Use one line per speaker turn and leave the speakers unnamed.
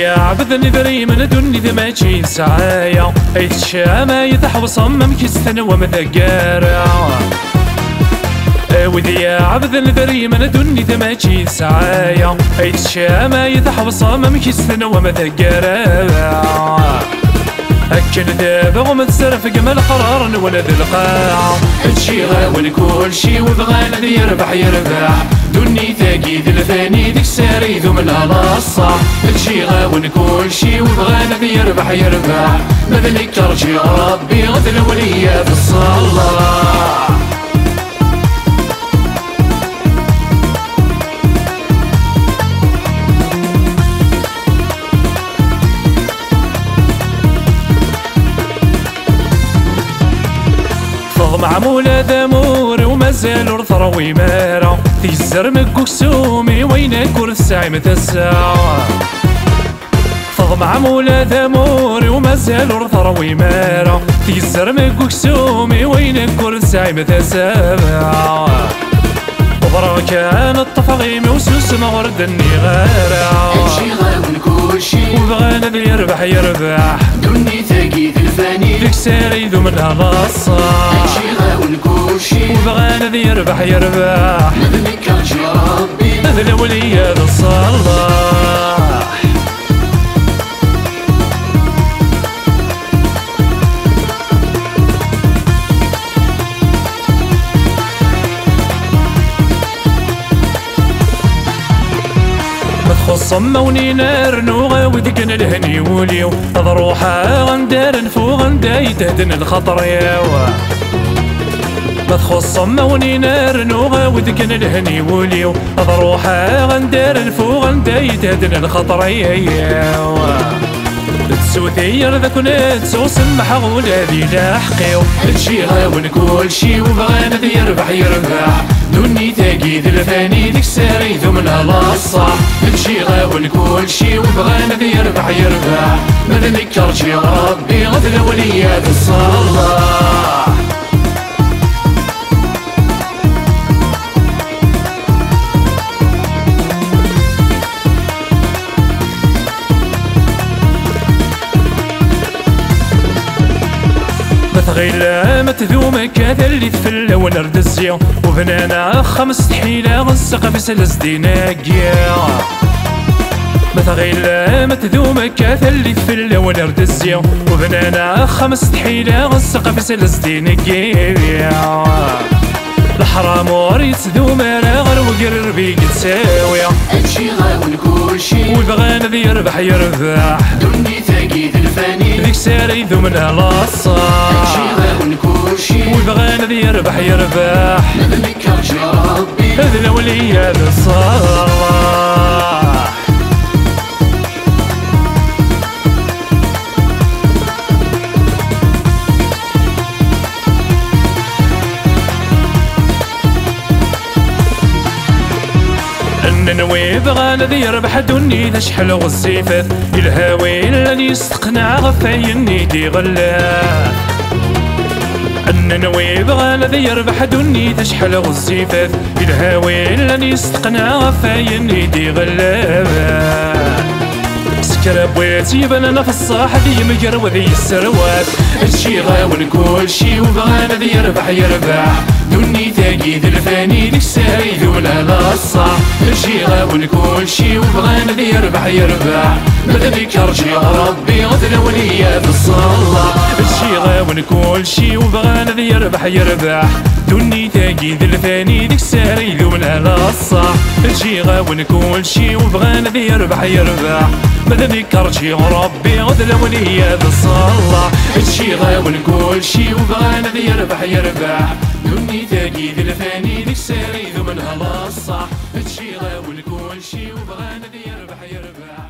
وذي عبد نذري من دوني ذا ماشي سعايا ايت الشامة يتحوص ممكستن ومذقارا وذي عبد نذري من دوني ذا ماشي سعايا ايت الشامة يتحوص ممكستن ومذقارا أكن دابا وما تصرف قمل قرار ولا ذي القاع هادشي غاون كلشي وبغانا ذي يربح دوني ثاقي ذي الثاني ديك الساري ذو منها لاصة هادشي غاون كلشي وبغانا ذي يربح ماذا ليك رجي ربي غد الولية في الصلاة معمولة ذامور ومازال ورثروي مارا في الزرم كوكسومي وينك ورثساعي متساعة فض معمولة ذامور ومازال ورثروي مارا في الزرم كوكسومي وينك ورثساعي متساعة وبرا كان الطفغيم وسوس مغرد النغارة
هادشي غاون كلشي
وبغانا ذي يربح
دوني ثاقي ذي الفاني
ديك ساري ذو منها لاصة
هادشي غاون كلشي
وبغانا ذي يربح
ماذا ليك رجي ربي
هذا الولية ذا الصلاح صموني نار نوغا ودقن الهني وليو ضروحا غندار نفو غنداي تهدن الخطر ياوا مدخل صموني نار نوغا ودقن الهني وليو ضروحا غندار نفو غنداي تهدن الخطر ياوا تسوثير ذاك نتسو سمح غولا ذي لاحقيو هادشي غاون كلشي وبغانا ذي يربح دوني ثاقي ذي الفاني ديك الساري ذو منها لاصة هادشي غاون كلشي وبغانا ذي يربح ماذا ليك رجي ربي غد الولية ذي الصلاح غير متذومك هذا اللي تفل ونرد الزيو وبنانا خمس حيلة غنسق سلس ديناقيا غير متذومك هذا اللي تفل ونرد الزيو وبنانا خمس حيلة غنسق سلس ديناقيا الحرام وريت ذوما لا غير وقرر بيك تساوية
هادشي غاون كلشي
وبغانا ذي يربح
دوني ثاقي ذي الفاني
ديك ساري ذو منها لاصة
هادشي غاون كلشي
وبغانا ذي يربح
ماذا ليك رجي ربي
هذا الولية ذا الصلاح ننوي بغانا ذي يربح دوني ذا شحال غزيفات الهاوي لاني يستقنع غفايني دي غلاه ننوي بغانا ذي يربح دوني ذا شحال غزيفات الهاوي لاني يستقنع غفايني دي غلاه سكر بويتي بنانا في الصاح ذي مقر وذي السروات هادشي غاون كلشي وبغانا ذي يربح دوني ثاقي ذي الفاني ديك الساري ذو منها لاصة هادشي غاون كلشي وبغانا ذي يربح ماذا ليك رجي ربي غد الولية في الصلاة هادشي غاون كلشي وبغانا ذي يربح دوني ثاقي ذي الفاني ديك الساري ذو منها لاصة هادشي غاون كلشي وبغانا ذي يربح ماذا ليك رجي ربي غد الولية في الصلاة هادشي غاون كلشي وبغانا ذي يربح دوني ثاقي ذي الفاني ديك الساري ذو منها لاصة هادشي غاون كلشي وبغانا ذي يربح